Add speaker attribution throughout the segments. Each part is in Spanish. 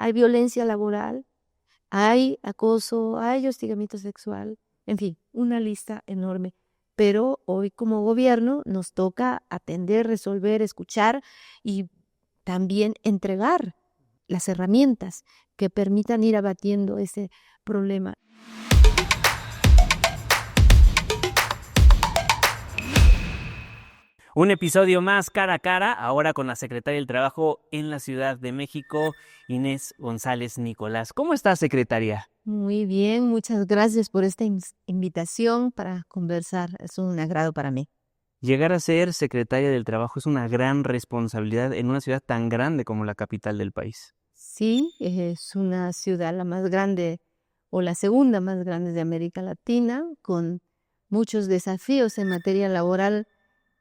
Speaker 1: hay violencia laboral, hay acoso, hay hostigamiento sexual, en fin, una lista enorme. Pero hoy como gobierno nos toca atender, resolver, escuchar y también entregar las herramientas que permitan ir abatiendo ese problema.
Speaker 2: Un episodio más cara a cara, ahora con la secretaria del Trabajo en la Ciudad de México, Inés González Nicolás. ¿Cómo estás, secretaria?
Speaker 1: Muy bien, muchas gracias por esta invitación para conversar. Es un agrado para mí.
Speaker 2: Llegar a ser secretaria del Trabajo es una gran responsabilidad en una ciudad tan grande como la capital del país.
Speaker 1: Sí, es una ciudad la más grande o la segunda más grande de América Latina, con muchos desafíos en materia laboral,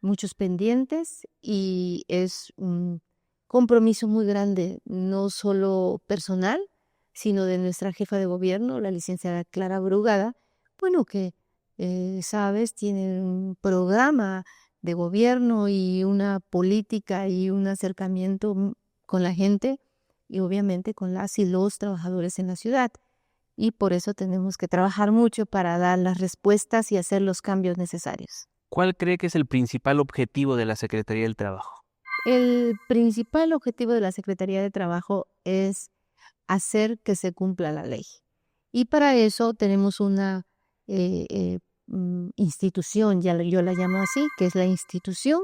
Speaker 1: muchos pendientes, y es un compromiso muy grande, no solo personal, sino de nuestra jefa de gobierno, la licenciada Clara Brugada, bueno, que, sabes, tiene un programa de gobierno y una política y un acercamiento con la gente y obviamente con las y los trabajadores en la ciudad. Y por eso tenemos que trabajar mucho para dar las respuestas y hacer los cambios necesarios.
Speaker 2: ¿Cuál cree que es el principal objetivo de la Secretaría del Trabajo?
Speaker 1: El principal objetivo de la Secretaría de Trabajo es hacer que se cumpla la ley. Y para eso tenemos una institución, yo la llamo así, que es la institución,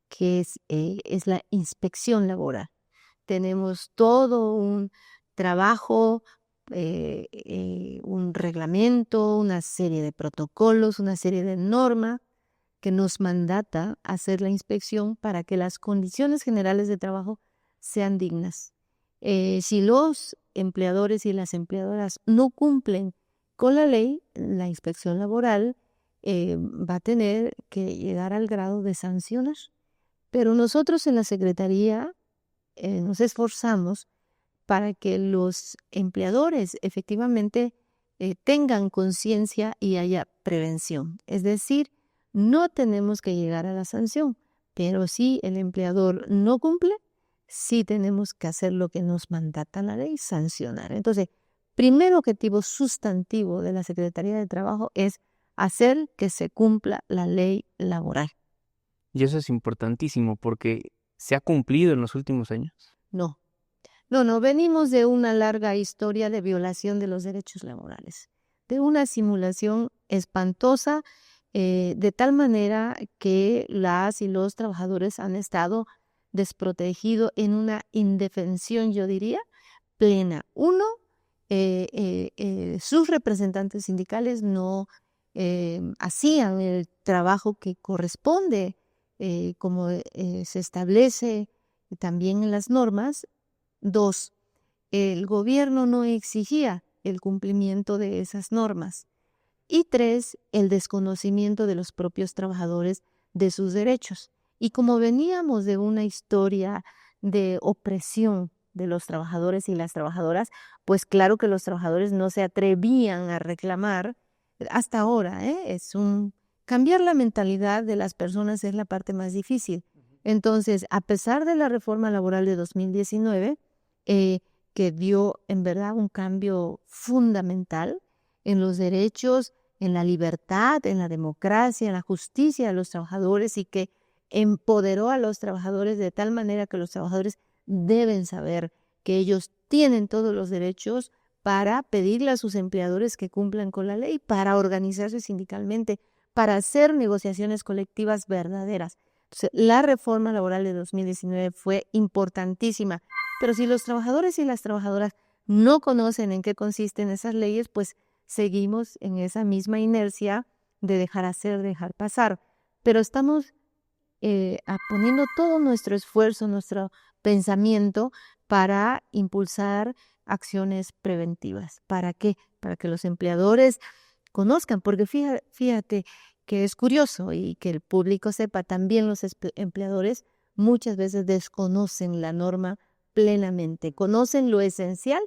Speaker 1: que es la inspección laboral. Tenemos todo un trabajo, un reglamento, una serie de protocolos, una serie de normas que nos mandata hacer la inspección para que las condiciones generales de trabajo sean dignas. Si los empleadores y las empleadoras no cumplen con la ley, la inspección laboral va a tener que llegar al grado de sancionar. Pero nosotros en la Secretaría nos esforzamos para que los empleadores efectivamente tengan conciencia y haya prevención. Es decir, no tenemos que llegar a la sanción, pero si el empleador no cumple, sí tenemos que hacer lo que nos mandata la ley, sancionar. Entonces, primer objetivo sustantivo de la Secretaría de Trabajo es hacer que se cumpla la ley laboral.
Speaker 2: Y eso es importantísimo porque se ha cumplido en los últimos años.
Speaker 1: No, venimos de una larga historia de violación de los derechos laborales, de una simulación espantosa, de tal manera que las y los trabajadores han estado desprotegidos en una indefensión, yo diría, plena. Uno, sus representantes sindicales no hacían el trabajo que corresponde, como se establece también en las normas. 2, el gobierno no exigía el cumplimiento de esas normas. Y 3, el desconocimiento de los propios trabajadores de sus derechos. Y como veníamos de una historia de opresión de los trabajadores y las trabajadoras, pues claro que los trabajadores no se atrevían a reclamar hasta ahora. Cambiar la mentalidad de las personas es la parte más difícil. Entonces, a pesar de la reforma laboral de 2019, que dio en verdad un cambio fundamental en los derechos, en la libertad, en la democracia, en la justicia de los trabajadores y que empoderó a los trabajadores de tal manera que los trabajadores deben saber que ellos tienen todos los derechos para pedirle a sus empleadores que cumplan con la ley, para organizarse sindicalmente, para hacer negociaciones colectivas verdaderas. Entonces, la reforma laboral de 2019 fue importantísima. Pero si los trabajadores y las trabajadoras no conocen en qué consisten esas leyes, pues seguimos en esa misma inercia de dejar hacer, dejar pasar. Pero estamos poniendo todo nuestro esfuerzo, nuestro pensamiento para impulsar acciones preventivas. ¿Para qué? Para que los empleadores conozcan, porque fíjate que es curioso y que el público sepa, también los empleadores muchas veces desconocen la norma plenamente, conocen lo esencial,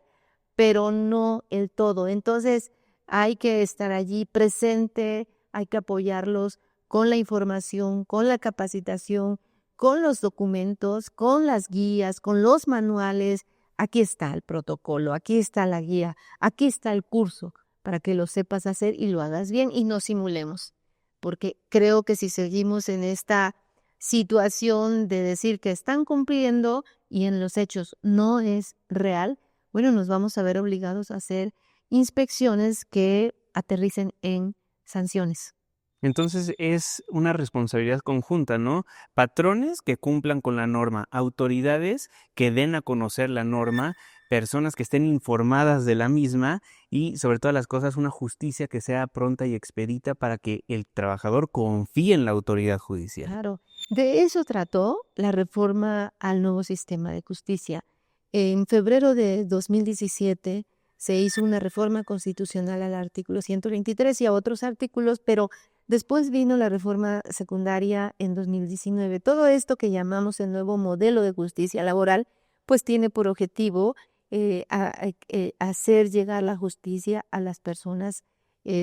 Speaker 1: pero no el todo. Entonces hay que estar allí presente, hay que apoyarlos con la información, con la capacitación, con los documentos, con las guías, con los manuales, aquí está el protocolo, aquí está la guía, aquí está el curso para que lo sepas hacer y lo hagas bien y no simulemos. Porque creo que si seguimos en esta situación de decir que están cumpliendo y en los hechos no es real, bueno, nos vamos a ver obligados a hacer inspecciones que aterricen en sanciones.
Speaker 2: Entonces es una responsabilidad conjunta, ¿no? Patrones que cumplan con la norma, autoridades que den a conocer la norma, personas que estén informadas de la misma y sobre todas las cosas una justicia que sea pronta y expedita para que el trabajador confíe en la autoridad judicial.
Speaker 1: Claro, de eso trató la reforma al nuevo sistema de justicia. En febrero de 2017 se hizo una reforma constitucional al artículo 123 y a otros artículos, pero después vino la reforma secundaria en 2019. Todo esto que llamamos el nuevo modelo de justicia laboral, pues tiene por objetivo hacer llegar la justicia a las personas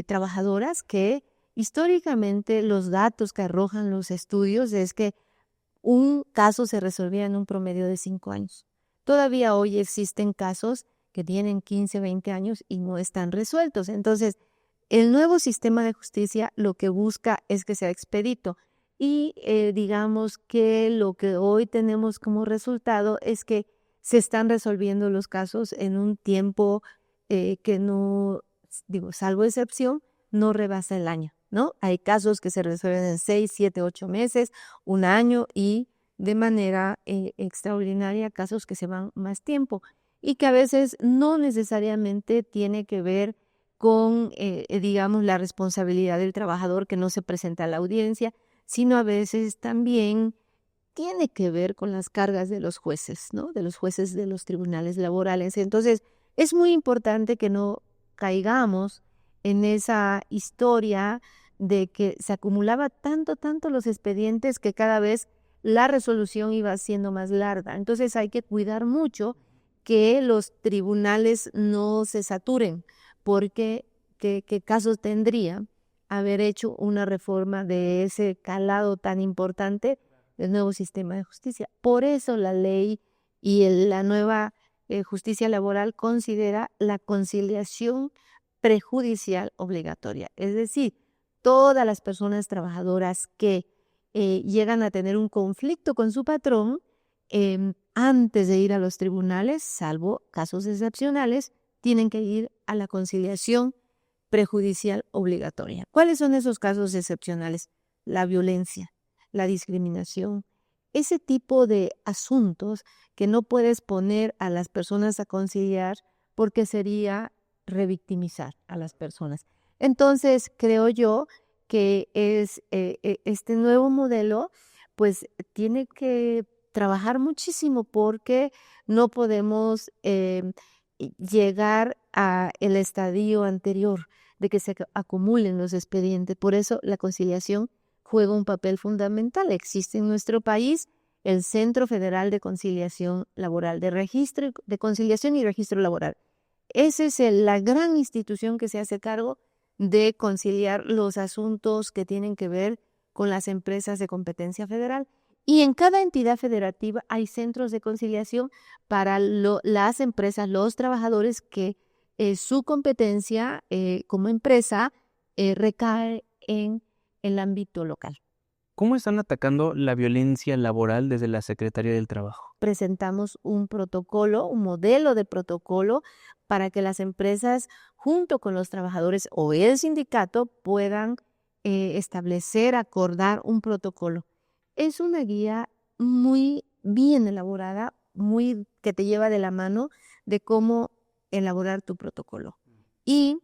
Speaker 1: trabajadoras que históricamente los datos que arrojan los estudios es que un caso se resolvía en un promedio de 5 años. Todavía hoy existen casos que tienen 15, 20 años y no están resueltos. Entonces, el nuevo sistema de justicia lo que busca es que sea expedito y digamos que lo que hoy tenemos como resultado es que se están resolviendo los casos en un tiempo que no, digo, salvo excepción, no rebasa el año, ¿no? Hay casos que se resuelven en 6, 7, 8 meses, un año y de manera extraordinaria casos que se van más tiempo y que a veces no necesariamente tiene que ver con, digamos, la responsabilidad del trabajador que no se presenta a la audiencia, sino a veces también tiene que ver con las cargas de los jueces, ¿no? De los jueces de los tribunales laborales. Entonces, es muy importante que no caigamos en esa historia de que se acumulaba tanto los expedientes que cada vez la resolución iba siendo más larga. Entonces hay que cuidar mucho que los tribunales no se saturen, porque ¿qué casos tendría haber hecho una reforma de ese calado tan importante del nuevo sistema de justicia? Por eso la ley y la nueva justicia laboral considera la conciliación prejudicial obligatoria. Es decir, todas las personas trabajadoras que llegan a tener un conflicto con su patrón, antes de ir a los tribunales, salvo casos excepcionales, tienen que ir a la conciliación prejudicial obligatoria. ¿Cuáles son esos casos excepcionales? La violencia, la discriminación, ese tipo de asuntos que no puedes poner a las personas a conciliar porque sería revictimizar a las personas. Entonces, creo yo que este nuevo modelo, pues tiene que trabajar muchísimo porque no podemos llegar a el estadio anterior de que se acumulen los expedientes. Por eso la conciliación juega un papel fundamental. Existe en nuestro país el Centro Federal de Conciliación Laboral, de conciliación y registro laboral. Esa es la gran institución que se hace cargo de conciliar los asuntos que tienen que ver con las empresas de competencia federal. Y en cada entidad federativa hay centros de conciliación para las empresas, los trabajadores que su competencia como empresa recae en el ámbito local.
Speaker 2: ¿Cómo están atacando la violencia laboral desde la Secretaría del Trabajo?
Speaker 1: Presentamos un protocolo, un modelo de protocolo para que las empresas, junto con los trabajadores o el sindicato, puedan establecer, acordar un protocolo. Es una guía muy bien elaborada, muy que te lleva de la mano de cómo elaborar tu protocolo. Y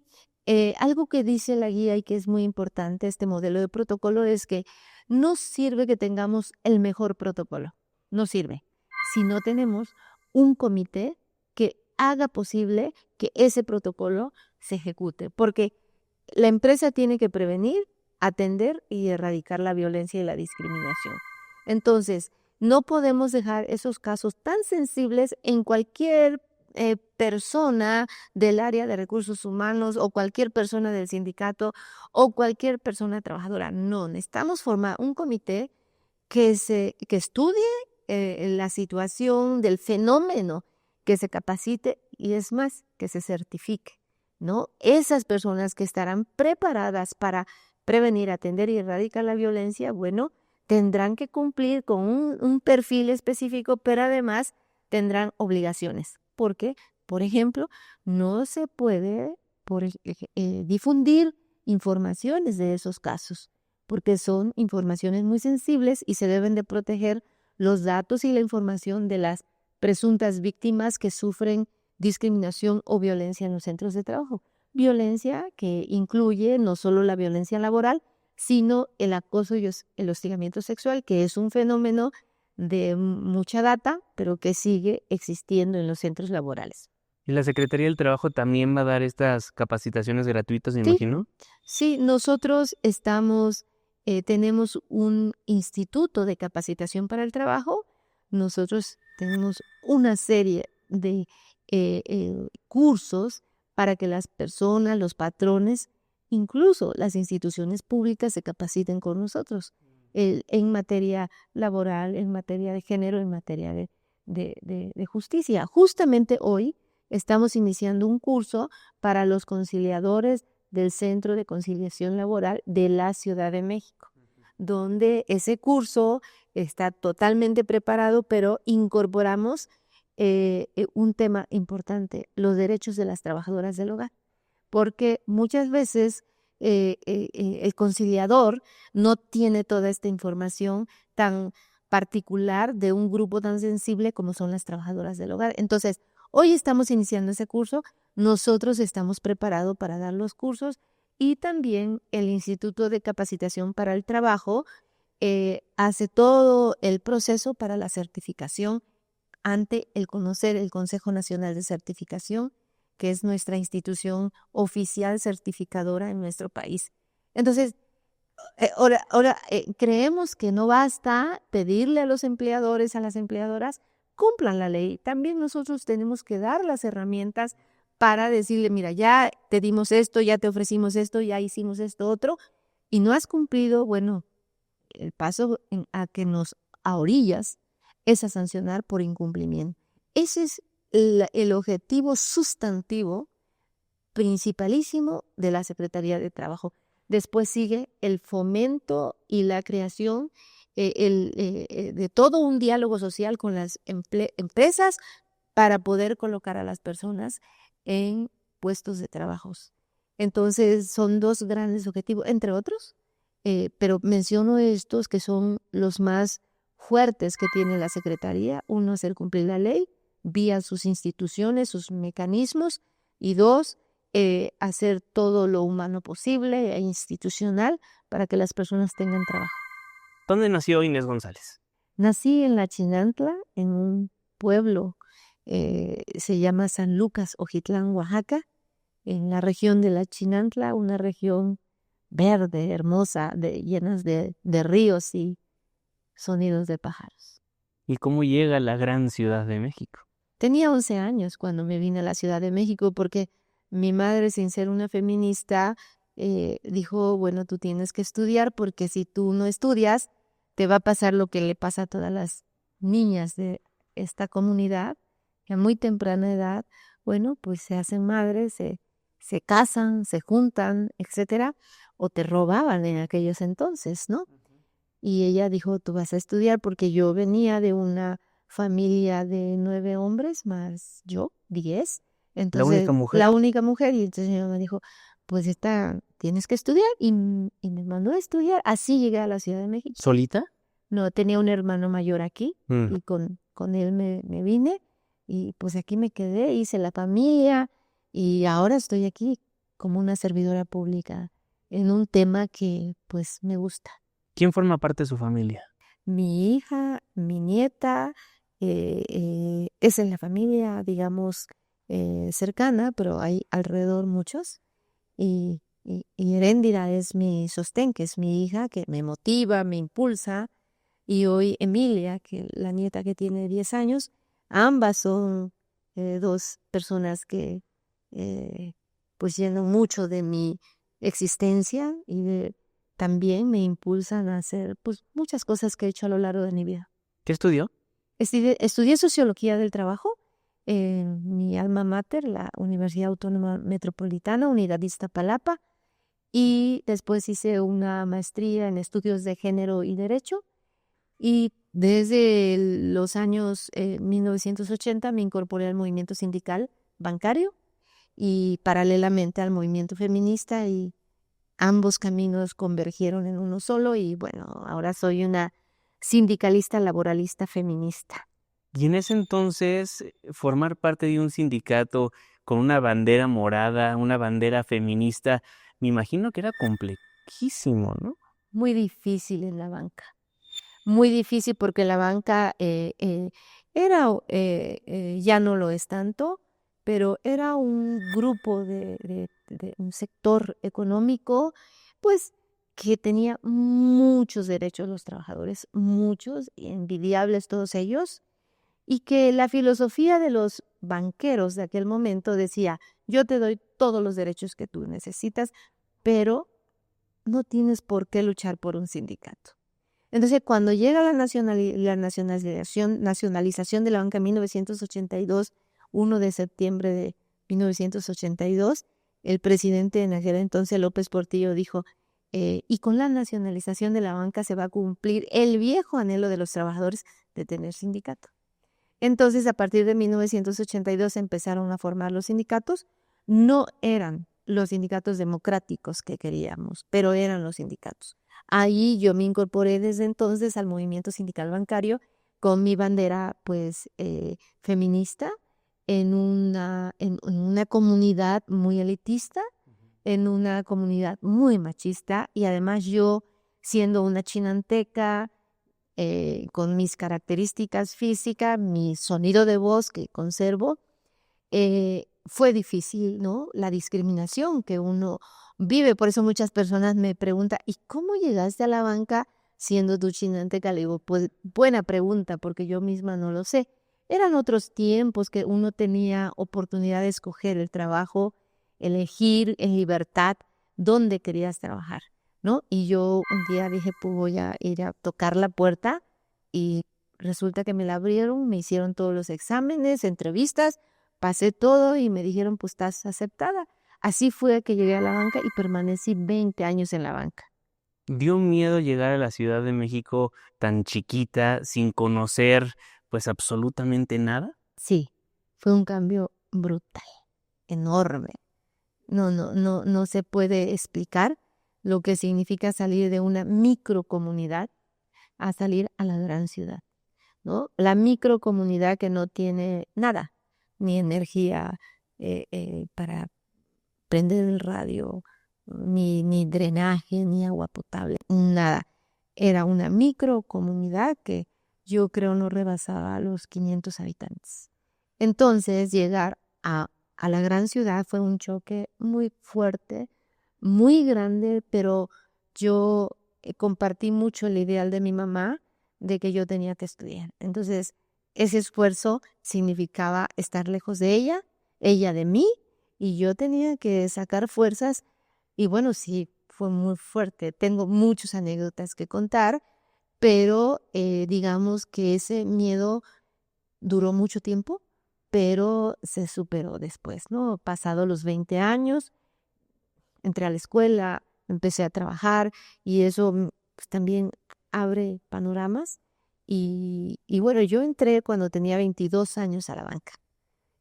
Speaker 1: algo que dice la guía y que es muy importante este modelo de protocolo es que no sirve que tengamos el mejor protocolo, no sirve si no tenemos un comité que haga posible que ese protocolo se ejecute, porque la empresa tiene que prevenir, atender y erradicar la violencia y la discriminación. Entonces, no podemos dejar esos casos tan sensibles en cualquier persona del área de recursos humanos o cualquier persona del sindicato o cualquier persona trabajadora. No, necesitamos formar un comité que estudie la situación del fenómeno que se capacite y es más, que se certifique, ¿no? Esas personas que estarán preparadas para prevenir, atender y erradicar la violencia, bueno, tendrán que cumplir con un perfil específico, pero además tendrán obligaciones. Porque, por ejemplo, no se puede difundir informaciones de esos casos, porque son informaciones muy sensibles y se deben de proteger los datos y la información de las presuntas víctimas que sufren discriminación o violencia en los centros de trabajo. Violencia que incluye no solo la violencia laboral, sino el acoso y el hostigamiento sexual, que es un fenómeno de mucha data, pero que sigue existiendo en los centros laborales.
Speaker 2: ¿Y la Secretaría del Trabajo también va a dar estas capacitaciones gratuitas, me
Speaker 1: Sí,
Speaker 2: imagino?
Speaker 1: sí, nosotros tenemos un instituto de capacitación para el trabajo. Nosotros tenemos una serie de cursos para que las personas, los patrones, incluso las instituciones públicas se capaciten con nosotros en materia laboral, en materia de género, en materia de justicia. Justamente hoy estamos iniciando un curso para los conciliadores del Centro de Conciliación Laboral de la Ciudad de México, donde ese curso está totalmente preparado, pero incorporamos un tema importante, los derechos de las trabajadoras del hogar, porque muchas veces el conciliador no tiene toda esta información tan particular de un grupo tan sensible como son las trabajadoras del hogar. Entonces, hoy estamos iniciando ese curso, nosotros estamos preparados para dar los cursos y también el Instituto de Capacitación para el Trabajo hace todo el proceso para la certificación ante el Consejo Nacional de Certificación, que es nuestra institución oficial certificadora en nuestro país. Entonces, ahora creemos que no basta pedirle a los empleadores, a las empleadoras, cumplan la ley. También nosotros tenemos que dar las herramientas para decirle, mira, ya te dimos esto, ya te ofrecimos esto, ya hicimos esto otro, y no has cumplido, bueno, el paso a que nos ahorillas es a sancionar por incumplimiento. Ese es el objetivo sustantivo principalísimo de la Secretaría de Trabajo. Después sigue el fomento y la creación de todo un diálogo social con las empresas para poder colocar a las personas en puestos de trabajos. Entonces, son dos grandes objetivos, entre otros, pero menciono estos que son los más fuertes que tiene la Secretaría. Uno, hacer cumplir la ley vía sus instituciones, sus mecanismos, y dos, hacer todo lo humano posible e institucional para que las personas tengan trabajo.
Speaker 2: ¿Dónde nació Inés González?
Speaker 1: Nací en La Chinantla, en un pueblo, se llama San Lucas, Ojitlán, Oaxaca, en la región de La Chinantla, una región verde, hermosa, llenas de ríos y sonidos de pájaros.
Speaker 2: ¿Y cómo llega a la gran Ciudad de México?
Speaker 1: Tenía 11 años cuando me vine a la Ciudad de México porque mi madre, sin ser una feminista, dijo, bueno, tú tienes que estudiar porque si tú no estudias, te va a pasar lo que le pasa a todas las niñas de esta comunidad, que a muy temprana edad, bueno, pues se hacen madres, se casan, se juntan, etcétera, o te robaban en aquellos entonces, ¿no? Y ella dijo, tú vas a estudiar porque yo venía de una familia de 9 hombres más yo, 10.
Speaker 2: ¿La única
Speaker 1: Entonces,
Speaker 2: mujer?
Speaker 1: la única mujer, y entonces mi mamá dijo, pues tienes que estudiar, y me mandó a estudiar. Así llegué a la Ciudad de México.
Speaker 2: ¿Solita?
Speaker 1: No, tenía un hermano mayor aquí,
Speaker 2: Mm.
Speaker 1: y con él me vine, y pues aquí me quedé, hice la familia, y ahora estoy aquí como una servidora pública en un tema que pues me gusta.
Speaker 2: ¿Quién forma parte de su familia?
Speaker 1: Mi hija, mi nieta, es en la familia, digamos, cercana, pero hay alrededor muchos. Y Heréndira es mi sostén, que es mi hija, que me motiva, me impulsa. Y hoy Emilia, que la nieta que tiene 10 años, ambas son dos personas que pues llenan mucho de mi existencia y también me impulsan a hacer pues muchas cosas que he hecho a lo largo de mi vida.
Speaker 2: ¿Qué estudió?
Speaker 1: Estudié sociología del trabajo mi alma mater, la Universidad Autónoma Metropolitana, Unidad Iztapalapa, y después hice una maestría en estudios de género y derecho. Y desde los años 1980 me incorporé al movimiento sindical bancario y paralelamente al movimiento feminista, y ambos caminos convergieron en uno solo, y bueno, ahora soy una sindicalista laboralista feminista.
Speaker 2: Y en ese entonces, formar parte de un sindicato con una bandera morada, una bandera feminista, me imagino que era complejísimo, ¿no?
Speaker 1: Muy difícil en la banca. Muy difícil porque la banca era, ya no lo es tanto, pero era un grupo de un sector económico, pues, que tenía muchos derechos los trabajadores, muchos, envidiables todos ellos, y que la filosofía de los banqueros de aquel momento decía: yo te doy todos los derechos que tú necesitas, pero no tienes por qué luchar por un sindicato. Entonces, cuando llega la nacionalización de la banca en 1982, 1 de septiembre de 1982, el presidente en aquel entonces, López Portillo, dijo, y con la nacionalización de la banca se va a cumplir el viejo anhelo de los trabajadores de tener sindicato. Entonces, a partir de 1982 empezaron a formar los sindicatos. No eran los sindicatos democráticos que queríamos, pero eran los sindicatos. Ahí yo me incorporé desde entonces al movimiento sindical bancario con mi bandera, pues, feminista, en una comunidad muy elitista, en una comunidad muy machista, y además yo, siendo una chinanteca, con mis características físicas, mi sonido de voz que conservo, fue difícil, ¿no? La discriminación que uno vive. Por eso muchas personas me preguntan, ¿y cómo llegaste a la banca siendo tú chinanteca? Le digo, pues buena pregunta, porque yo misma no lo sé. Eran otros tiempos que uno tenía oportunidad de escoger el trabajo, elegir en libertad dónde querías trabajar, ¿no? Y yo un día dije, pues voy a ir a tocar la puerta, y resulta que me la abrieron, me hicieron todos los exámenes, entrevistas, pasé todo y me dijeron, pues estás aceptada. Así fue que llegué a la banca y permanecí 20 años en la banca.
Speaker 2: ¿Dio miedo llegar a la Ciudad de México tan chiquita, sin conocer, pues, absolutamente nada?
Speaker 1: Sí, fue un cambio brutal, enorme. No se puede explicar lo que significa salir de una microcomunidad a salir a la gran ciudad, ¿no? La microcomunidad que no tiene nada, ni energía para prender el radio, ni drenaje, ni agua potable, nada. Era una microcomunidad que yo creo no rebasaba los 500 habitantes. Entonces, llegar a la gran ciudad fue un choque muy fuerte, muy grande, pero yo compartí mucho el ideal de mi mamá de que yo tenía que estudiar. Entonces, ese esfuerzo significaba estar lejos de ella de mí, y yo tenía que sacar fuerzas. Y bueno, sí, fue muy fuerte. Tengo muchas anécdotas que contar, pero digamos que ese miedo duró mucho tiempo, pero se superó después, ¿no? Pasado los 20 años, entré a la escuela, empecé a trabajar, y eso pues, también abre panoramas. Y bueno, yo entré cuando tenía 22 años a la banca.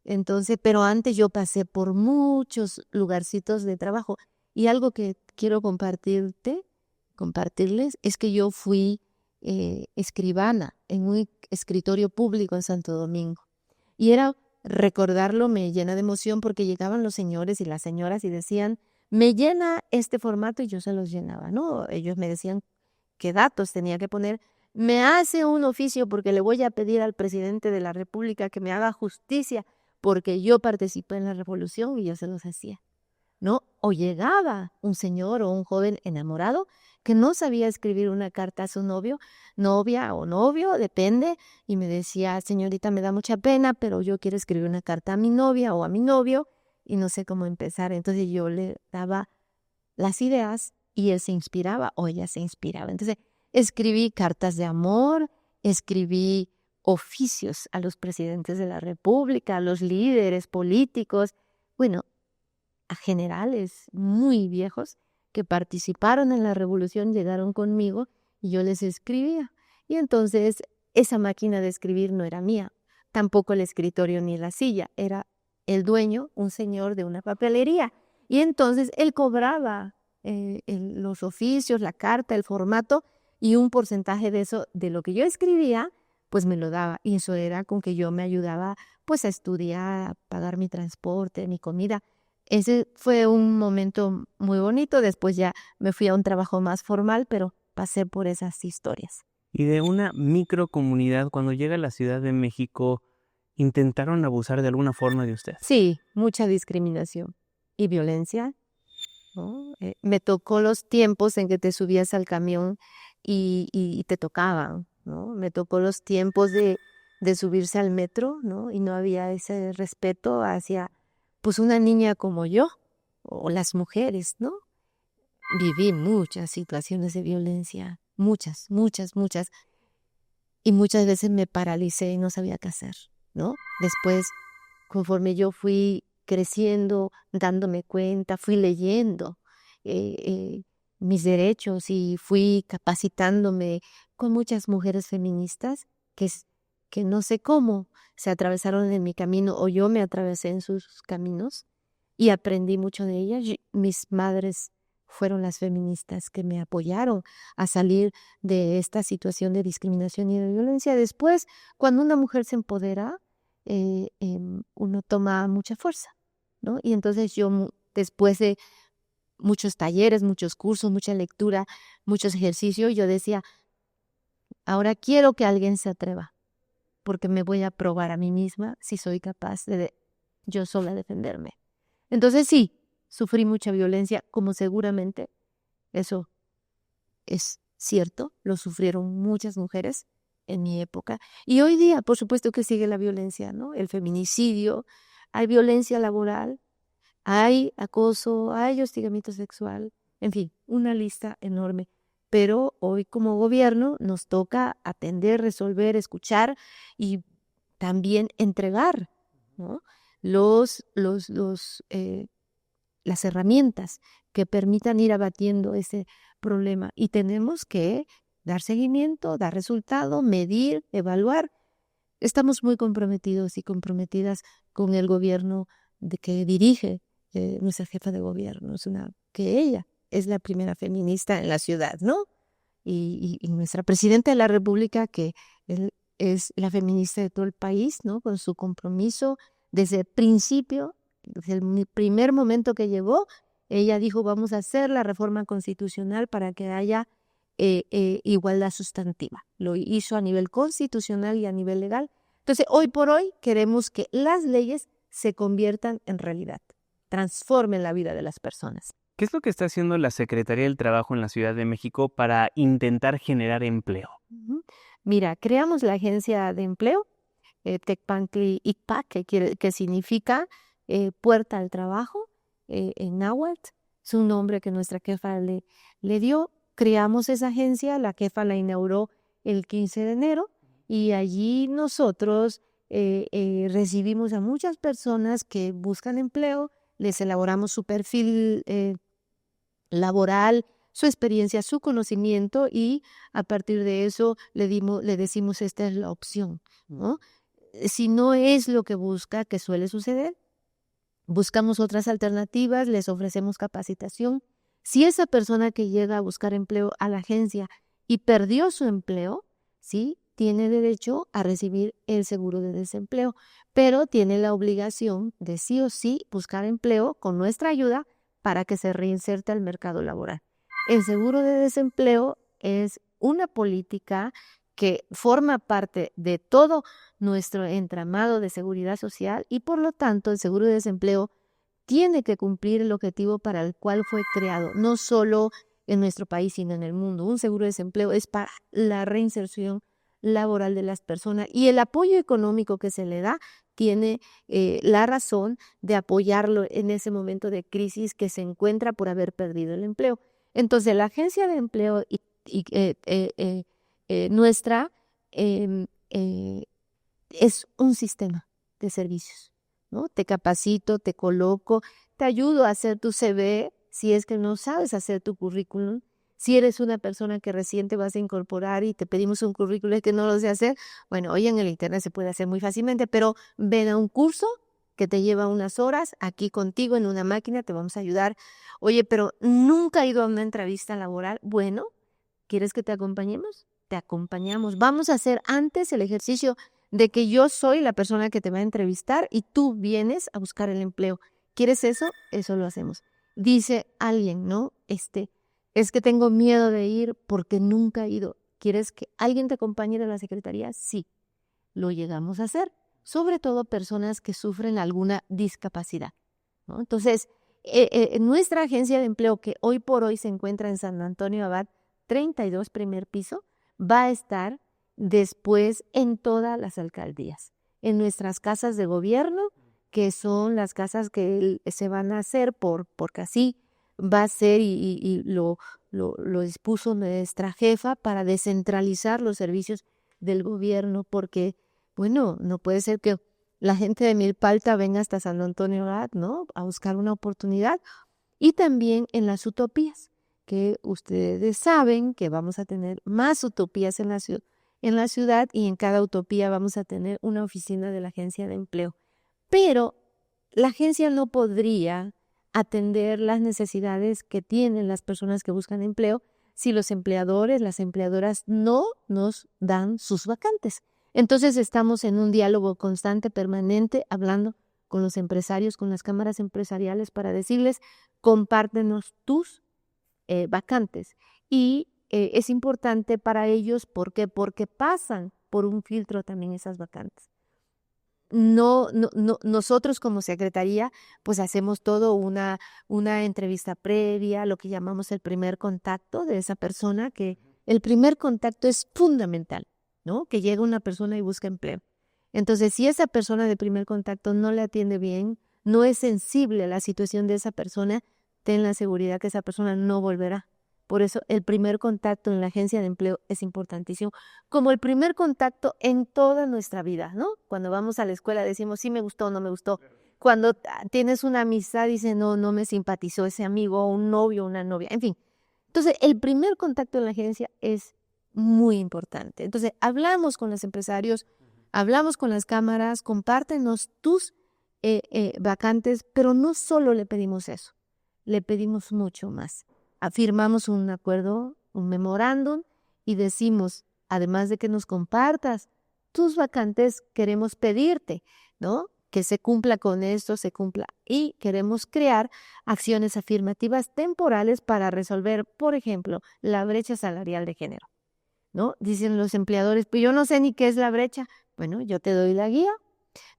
Speaker 1: Entonces, pero antes yo pasé por muchos lugarcitos de trabajo, y algo que quiero compartirles, es que yo fui escribana en un escritorio público en Santo Domingo. Y recordarlo me llena de emoción, porque llegaban los señores y las señoras y decían, me llena este formato, y yo se los llenaba, ¿no? Ellos me decían qué datos tenía que poner. Me hace un oficio porque le voy a pedir al presidente de la República que me haga justicia porque yo participé en la revolución, y yo se los hacía, ¿no? O llegaba un señor o un joven enamorado que no sabía escribir una carta a su novio, novia o novio, depende, y me decía, señorita, me da mucha pena, pero yo quiero escribir una carta a mi novia o a mi novio y no sé cómo empezar. Entonces yo le daba las ideas y él se inspiraba o ella se inspiraba. Entonces escribí cartas de amor, escribí oficios a los presidentes de la República, a los líderes políticos, bueno, a generales muy viejos que participaron en la revolución, llegaron conmigo y yo les escribía. Y entonces esa máquina de escribir no era mía, tampoco el escritorio ni la silla, era el dueño, un señor de una papelería. Y entonces él cobraba los oficios, la carta, el formato, y un porcentaje de eso, de lo que yo escribía, pues me lo daba. Y eso era con que yo me ayudaba pues a estudiar, a pagar mi transporte, mi comida. Ese fue un momento muy bonito. Después ya me fui a un trabajo más formal, pero pasé por esas historias.
Speaker 2: Y de una microcomunidad, cuando llega a la Ciudad de México, ¿intentaron abusar de alguna forma de usted?
Speaker 1: Sí, mucha discriminación y violencia, ¿no? Me tocó los tiempos en que te subías al camión y te tocaban, ¿no? Me tocó los tiempos de subirse al metro, ¿no? Y no había ese respeto hacia, pues, una niña como yo o las mujeres, ¿no? Viví muchas situaciones de violencia, muchas, muchas, muchas. Y muchas veces me paralicé y no sabía qué hacer, ¿no? Después, conforme yo fui creciendo, dándome cuenta, fui leyendo eh, eh, mis derechos y fui capacitándome con muchas mujeres feministas que no sé cómo se atravesaron en mi camino o yo me atravesé en sus caminos y aprendí mucho de ellas. Mis madres fueron las feministas que me apoyaron a salir de esta situación de discriminación y de violencia. Después, cuando una mujer se empodera, uno toma mucha fuerza, ¿no? Y entonces yo, después de muchos talleres, muchos cursos, mucha lectura, muchos ejercicios, yo decía, ahora quiero que alguien se atreva, porque me voy a probar a mí misma si soy capaz de yo sola defenderme. Entonces sí, sufrí mucha violencia, como seguramente eso es cierto, lo sufrieron muchas mujeres en mi época. Y hoy día, por supuesto que sigue la violencia, ¿no? El feminicidio, hay violencia laboral, hay acoso, hay hostigamiento sexual, en fin, una lista enorme. Pero hoy como gobierno nos toca atender, resolver, escuchar y también entregar, ¿no? Las herramientas que permitan ir abatiendo ese problema. Y tenemos que dar seguimiento, dar resultado, medir, evaluar. Estamos muy comprometidos y comprometidas con el gobierno que dirige nuestra jefa de gobierno, que ella es la primera feminista en la ciudad, ¿no? Y nuestra presidenta de la República, que es la feminista de todo el país, ¿no? Con su compromiso desde el principio, desde el primer momento que llegó, ella dijo, vamos a hacer la reforma constitucional para que haya igualdad sustantiva. Lo hizo a nivel constitucional y a nivel legal. Entonces, hoy por hoy queremos que las leyes se conviertan en realidad, transformen la vida de las personas.
Speaker 2: ¿Qué es lo que está haciendo la Secretaría del Trabajo en la Ciudad de México para intentar generar empleo?
Speaker 1: Mira, creamos la Agencia de Empleo, Tecpantli ICPAC, que significa Puerta al Trabajo, en náhuatl. Es un nombre que nuestra jefa le dio. Creamos esa agencia, la jefa la inauguró el 15 de enero y allí nosotros recibimos a muchas personas que buscan empleo, les elaboramos su perfil laboral, su experiencia, su conocimiento y a partir de eso le decimos esta es la opción, ¿no? Si no es lo que busca, que suele suceder, buscamos otras alternativas, les ofrecemos capacitación. Si esa persona que llega a buscar empleo a la agencia y perdió su empleo, ¿sí? Tiene derecho a recibir el seguro de desempleo, pero tiene la obligación de sí o sí buscar empleo con nuestra ayuda para que se reinserte al mercado laboral. El seguro de desempleo es una política que forma parte de todo nuestro entramado de seguridad social y por lo tanto el seguro de desempleo tiene que cumplir el objetivo para el cual fue creado, no solo en nuestro país, sino en el mundo. Un seguro de desempleo es para la reinserción laboral de las personas y el apoyo económico que se le da tiene la razón de apoyarlo en ese momento de crisis que se encuentra por haber perdido el empleo. Entonces, la agencia de empleo nuestra es un sistema de servicios, ¿no? Te capacito, te coloco, te ayudo a hacer tu CV si es que no sabes hacer tu currículum. Si eres una persona que recién te vas a incorporar y te pedimos un currículum que no lo sé hacer, bueno, hoy en el internet se puede hacer muy fácilmente, pero ven a un curso que te lleva unas horas, aquí contigo en una máquina, te vamos a ayudar. Oye, pero nunca he ido a una entrevista laboral. Bueno, ¿quieres que te acompañemos? Te acompañamos. Vamos a hacer antes el ejercicio de que yo soy la persona que te va a entrevistar y tú vienes a buscar el empleo. ¿Quieres eso? Eso lo hacemos. Dice alguien, ¿no? Es que tengo miedo de ir porque nunca he ido. ¿Quieres que alguien te acompañe de la secretaría? Sí, lo llegamos a hacer. Sobre todo personas que sufren alguna discapacidad, ¿no? Entonces, nuestra agencia de empleo, que hoy por hoy se encuentra en San Antonio Abad, 32 primer piso, va a estar después en todas las alcaldías, en nuestras casas de gobierno, que son las casas que se van a hacer porque así va a ser y lo dispuso nuestra jefa para descentralizar los servicios del gobierno, porque, bueno, no puede ser que la gente de Milpalta venga hasta San Antonio Abad, ¿no? A buscar una oportunidad. Y también en las utopías, que ustedes saben que vamos a tener más utopías en la ciudad y en cada utopía vamos a tener una oficina de la agencia de empleo. Pero la agencia no podría atender las necesidades que tienen las personas que buscan empleo si los empleadores, las empleadoras no nos dan sus vacantes. Entonces estamos en un diálogo constante, permanente, hablando con los empresarios, con las cámaras empresariales para decirles, compártenos tus vacantes. Y es importante para ellos, ¿por qué? Porque pasan por un filtro también esas vacantes. No, nosotros como secretaría, pues hacemos todo una entrevista previa, lo que llamamos el primer contacto de esa persona, que el primer contacto es fundamental, ¿no? Que llega una persona y busca empleo. Entonces, si esa persona de primer contacto no le atiende bien, no es sensible a la situación de esa persona, ten la seguridad que esa persona no volverá. Por eso el primer contacto en la agencia de empleo es importantísimo, como el primer contacto en toda nuestra vida, ¿no? Cuando vamos a la escuela decimos, sí me gustó o no me gustó. Cuando tienes una amistad, dices, no me simpatizó ese amigo, o un novio, o una novia, en fin. Entonces, el primer contacto en la agencia es muy importante. Entonces, hablamos con los empresarios, hablamos con las cámaras, compártenos tus vacantes, pero no solo le pedimos eso, le pedimos mucho más. Firmamos un acuerdo, un memorándum y decimos, además de que nos compartas tus vacantes, queremos pedirte, ¿no? Que se cumpla con esto, se cumpla. Y queremos crear acciones afirmativas temporales para resolver, por ejemplo, la brecha salarial de género, ¿no? Dicen los empleadores, pues yo no sé ni qué es la brecha. Bueno, yo te doy la guía,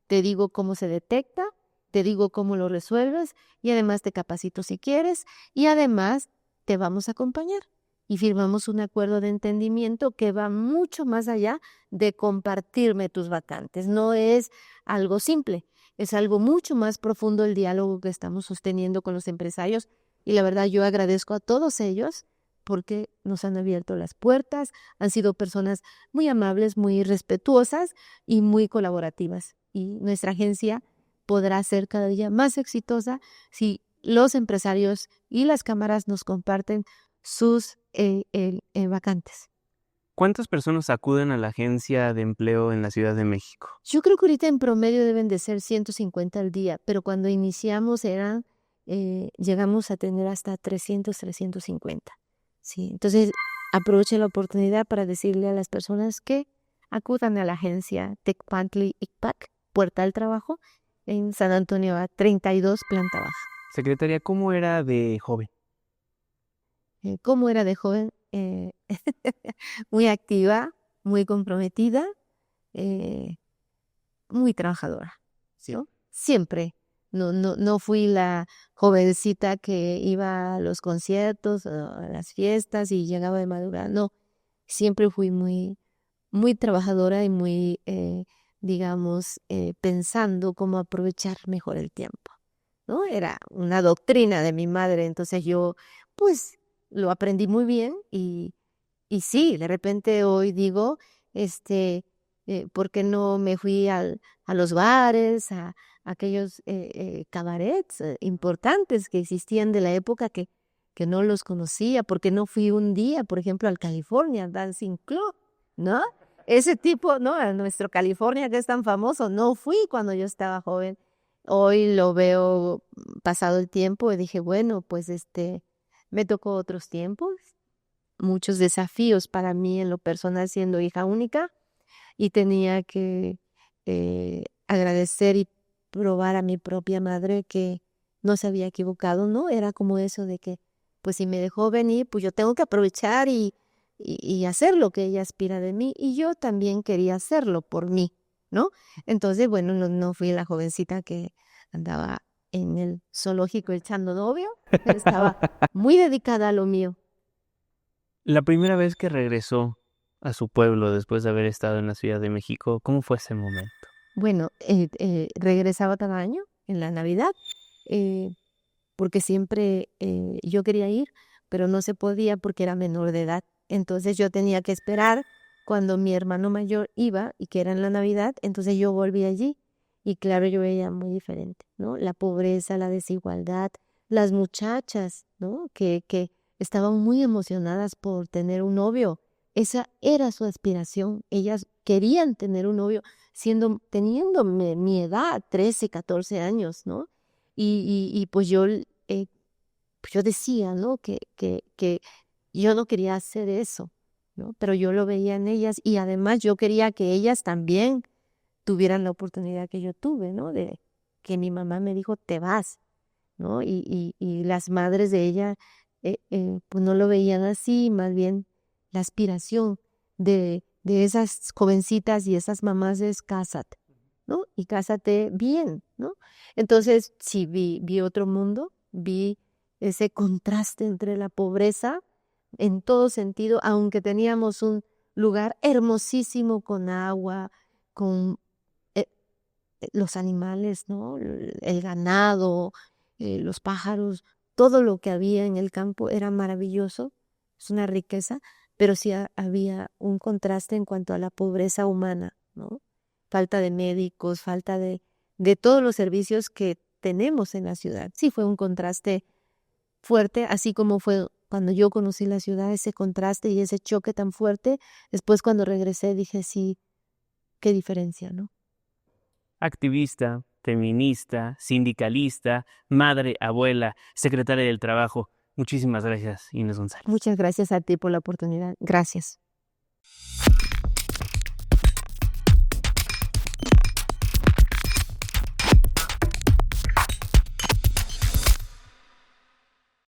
Speaker 1: te digo cómo se detecta, te digo cómo lo resuelves y además te capacito si quieres y además te vamos a acompañar. Y firmamos un acuerdo de entendimiento que va mucho más allá de compartirme tus vacantes. No es algo simple, es algo mucho más profundo el diálogo que estamos sosteniendo con los empresarios. Y la verdad yo agradezco a todos ellos porque nos han abierto las puertas, han sido personas muy amables, muy respetuosas y muy colaborativas. Y nuestra agencia podrá ser cada día más exitosa si los empresarios y las cámaras nos comparten sus vacantes.
Speaker 2: ¿Cuántas personas acuden a la agencia de empleo en la Ciudad de México?
Speaker 1: Yo creo que ahorita en promedio deben de ser 150 al día, pero cuando iniciamos llegamos a tener hasta 300, 350. Sí, entonces aproveche la oportunidad para decirle a las personas que acudan a la agencia Tecpantli ICPAC, Puerta al Trabajo, en San Antonio a 32, planta baja.
Speaker 2: Secretaria, ¿cómo era de joven?
Speaker 1: ¿Cómo era de joven? Muy activa, muy comprometida, muy trabajadora,
Speaker 2: Sí.
Speaker 1: ¿no? Siempre. No fui la jovencita que iba a los conciertos, a las fiestas y llegaba de madrugada. No, siempre fui muy, muy trabajadora y muy, digamos, pensando cómo aprovechar mejor el tiempo, ¿no? Era una doctrina de mi madre, entonces yo, pues, lo aprendí muy bien y sí, de repente hoy digo, ¿Por qué no me fui a los bares, a aquellos cabarets importantes que existían de la época que no los conocía? ¿Por qué no fui un día, por ejemplo, al California Dancing Club, ¿no? Ese tipo, ¿no? A nuestro California que es tan famoso, no fui cuando yo estaba joven. Hoy lo veo pasado el tiempo y dije, bueno, pues me tocó otros tiempos, muchos desafíos para mí en lo personal siendo hija única y tenía que agradecer y probar a mi propia madre que no se había equivocado, ¿no? Era como eso de que, pues si me dejó venir, pues yo tengo que aprovechar y hacer lo que ella aspira de mí y yo también quería hacerlo por mí, ¿no? Entonces, bueno, no fui la jovencita que andaba en el zoológico echando novio, estaba muy dedicada a lo mío.
Speaker 2: La primera vez que regresó a su pueblo después de haber estado en la Ciudad de México, ¿cómo fue ese momento?
Speaker 1: Bueno, regresaba cada año en la Navidad, eh, porque siempre yo quería ir, pero no se podía porque era menor de edad. Entonces yo tenía que esperar cuando mi hermano mayor iba y que era en la Navidad, entonces yo volví allí y claro, yo veía muy diferente, ¿no? La pobreza, la desigualdad, las muchachas, ¿no? Que estaban muy emocionadas por tener un novio. Esa era su aspiración. Ellas querían tener un novio teniendo mi edad, 13, 14 años, ¿no? Y pues yo decía, ¿no? Que yo no quería hacer eso, ¿no? Pero yo lo veía en ellas y además yo quería que ellas también tuvieran la oportunidad que yo tuve, ¿no? De que mi mamá me dijo, te vas, ¿no? Y las madres de ella, pues no lo veían así, más bien la aspiración de esas jovencitas y esas mamás es cásate, ¿no? Y cásate bien, ¿no? Entonces, sí, vi otro mundo, vi ese contraste entre la pobreza en todo sentido, aunque teníamos un lugar hermosísimo con agua, con eh, los animales, ¿no? El ganado, los pájaros, todo lo que había en el campo era maravilloso, es una riqueza, pero sí había un contraste en cuanto a la pobreza humana, ¿no? Falta de médicos, falta de todos los servicios que tenemos en la ciudad. Sí fue un contraste fuerte, así como fue cuando yo conocí la ciudad, ese contraste y ese choque tan fuerte. Después cuando regresé dije, sí, qué diferencia, ¿no?
Speaker 2: Activista, feminista, sindicalista, madre, abuela, secretaria del Trabajo. Muchísimas gracias, Inés González.
Speaker 1: Muchas gracias a ti por la oportunidad. Gracias.